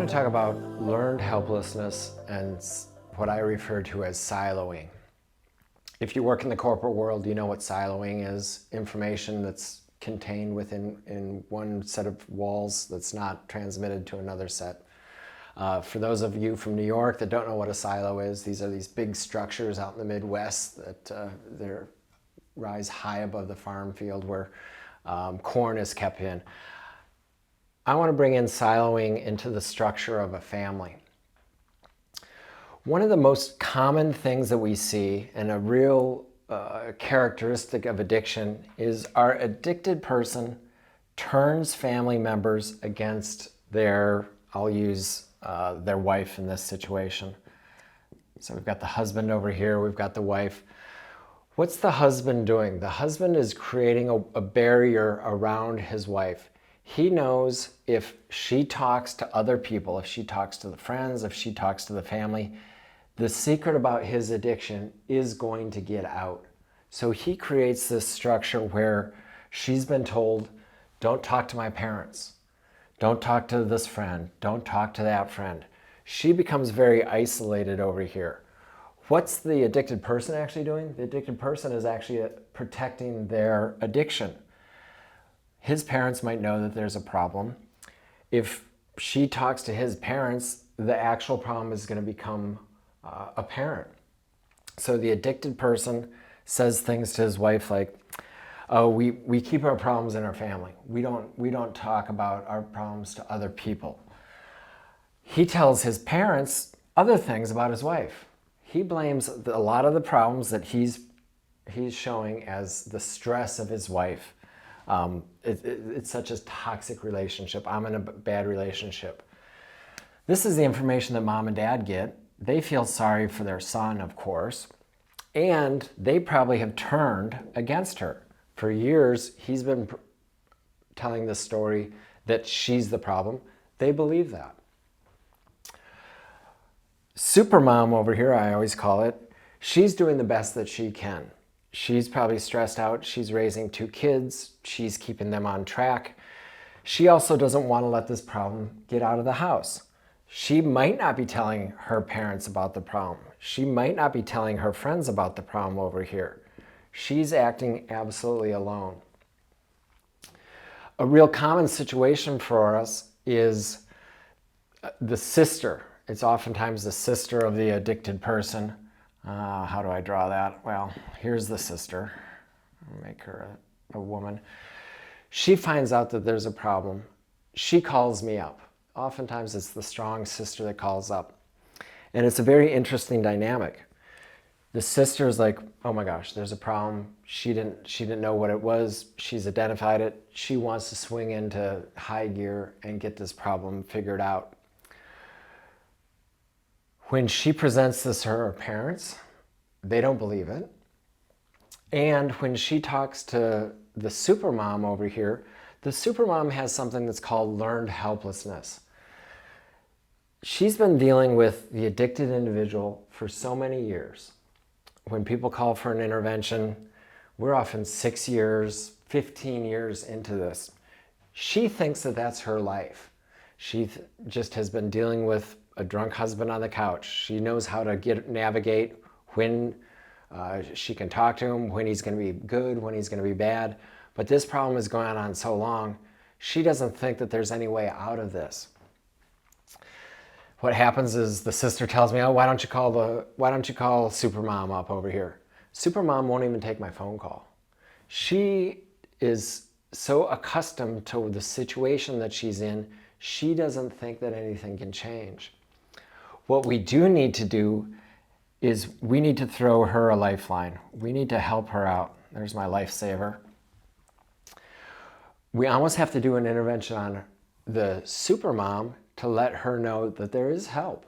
want to talk about learned helplessness and what I refer to as siloing. If you work in the corporate world, you know what siloing is. Information that's contained within one set of walls that's not transmitted to another set. For those of you from New York that don't know what a silo is, these are these big structures out in the Midwest that they rise high above the farm field where corn is kept in. I want to bring in siloing into the structure of a family. One of the most common things that we see, and a real characteristic of addiction, is our addicted person turns family members against their, I'll use their wife in this situation. So we've got the husband over here, we've got the wife. What's the husband doing? The husband is creating a barrier around his wife. He knows if she talks to other people, if she talks to the friends, if she talks to the family, the secret about his addiction is going to get out. So he creates this structure where she's been told, don't talk to my parents, don't talk to this friend, don't talk to that friend. She becomes very isolated over here. What's the addicted person actually doing? The addicted person is actually protecting their addiction. His parents might know that there's a problem. If she talks to his parents, the actual problem is going to become apparent. So the addicted person says things to his wife like, "Oh, we keep our problems in our family. We don't talk about our problems to other people." He tells his parents other things about his wife. He blames a lot of the problems that he's showing as the stress of his wife. It's such a toxic relationship. I'm in a bad relationship. This is the information that mom and dad get. They feel sorry for their son, of course, and they probably have turned against her. For years, he's been telling the story that she's the problem. They believe that. Supermom over here, I always call it, she's doing the best that she can. She's probably stressed out. She's raising 2 kids. She's keeping them on track. She also doesn't want to let this problem get out of the house. She might not be telling her parents about the problem. She might not be telling her friends about the problem over here. She's acting absolutely alone. A real common situation for us is the sister. It's oftentimes the sister of the addicted person. How do I draw that? Well, here's the sister. I'll make her a woman. She finds out that there's a problem. She calls me up. Oftentimes it's the strong sister that calls up. And it's a very interesting dynamic. The sister is like, oh my gosh, there's a problem. She didn't know what it was. She's identified it. She wants to swing into high gear and get this problem figured out. When she presents this to her parents, they don't believe it. And when she talks to the supermom over here, the supermom has something that's called learned helplessness. She's been dealing with the addicted individual for so many years. When people call for an intervention, we're often 6 years, 15 years into this. She thinks that that's her life. She just has been dealing with a drunk husband on the couch. She knows how to navigate when she can talk to him, when he's going to be good, when he's going to be bad. But this problem is going on so long, she doesn't think that there's any way out of this. What happens is the sister tells me, "Oh, why don't you call Supermom up over here?" Supermom won't even take my phone call. She is so accustomed to the situation that she's in, she doesn't think that anything can change. What we do need to do is we need to throw her a lifeline. We need to help her out. There's my lifesaver. We almost have to do an intervention on the supermom to let her know that there is help.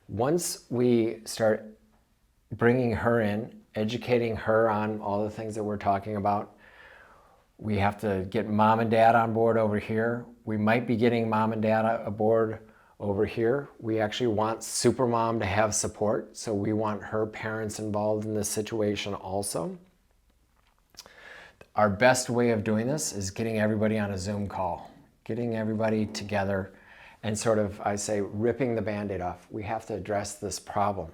Once we start bringing her in, educating her on all the things that we're talking about, we have to get mom and dad on board over here. We might be getting mom and dad aboard over here. We actually want supermom to have support, so we want her parents involved in this situation also. Our best way of doing this is getting everybody on a Zoom call, getting everybody together and sort of, I say, ripping the Band-Aid off. We have to address this problem.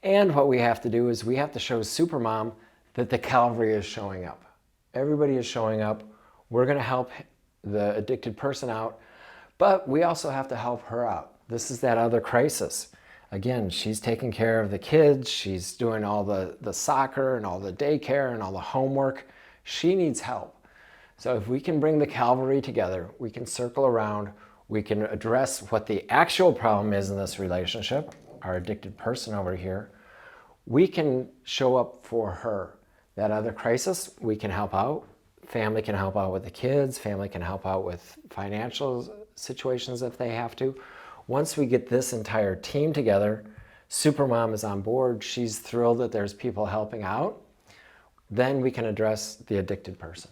And what we have to do is we have to show Supermom that the Calvary is showing up. Everybody is showing up. We're going to help the addicted person out, but we also have to help her out. This is that other crisis. Again, she's taking care of the kids. She's doing all the soccer and all the daycare and all the homework. She needs help. So if we can bring the Calvary together, we can circle around, we can address what the actual problem is in this relationship, our addicted person over here, we can show up for her. That other crisis, we can help out. Family can help out with the kids. Family can help out with financial situations if they have to. Once we get this entire team together, Supermom is on board. She's thrilled that there's people helping out. Then we can address the addicted person.